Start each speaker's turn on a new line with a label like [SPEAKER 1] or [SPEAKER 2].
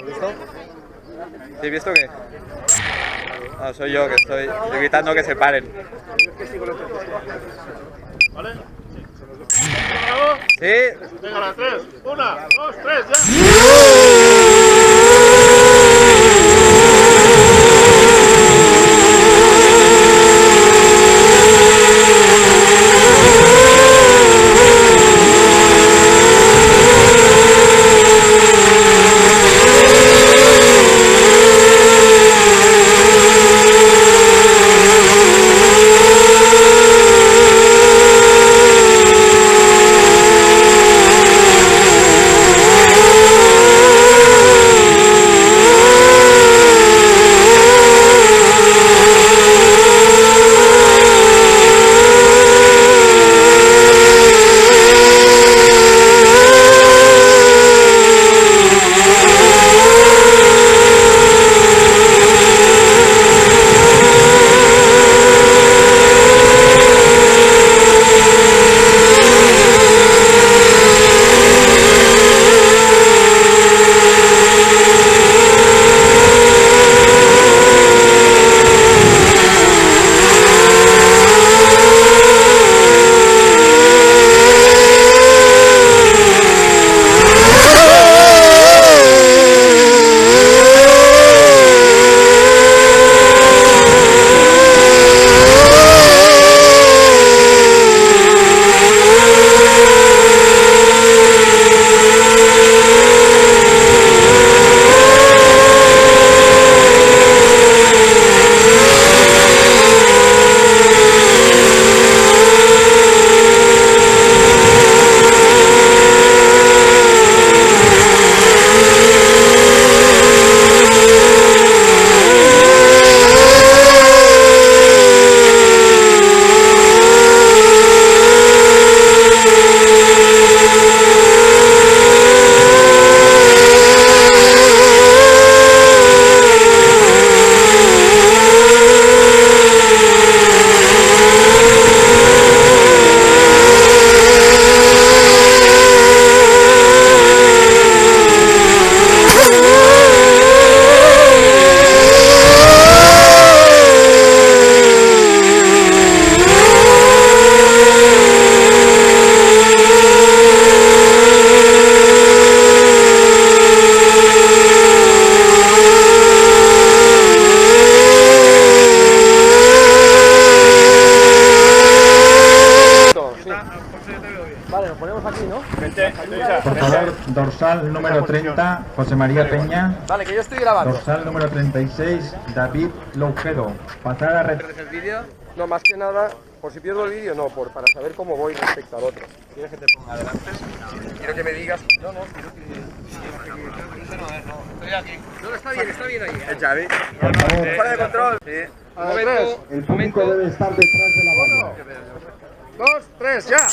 [SPEAKER 1] ¿Visto? ¿Sí, visto qué? No, soy yo que estoy evitando que se paren.
[SPEAKER 2] ¿Vale?
[SPEAKER 1] Sí.
[SPEAKER 2] Venga, las 3. 1, 2, 3, ya.
[SPEAKER 1] Vale, nos ponemos aquí, ¿no?
[SPEAKER 3] Por favor, dorsal número 30, José María Peña.
[SPEAKER 1] Vale, que yo estoy grabando.
[SPEAKER 3] Dorsal número 36, David Loujedo. Pasar a
[SPEAKER 1] ¿Pierdes el vídeo? No, más que nada, por si pierdo el vídeo, no, para saber cómo voy respecto al otro. ¿Quieres que te ponga adelante? Quiero que me digas... No, quiero que... Estoy aquí. No, está bien ahí. El Xavi.
[SPEAKER 3] Por favor,
[SPEAKER 1] Fuera de control. Sí. Momento.
[SPEAKER 3] el público debe estar detrás de la valla.
[SPEAKER 2] 2, 3, ya.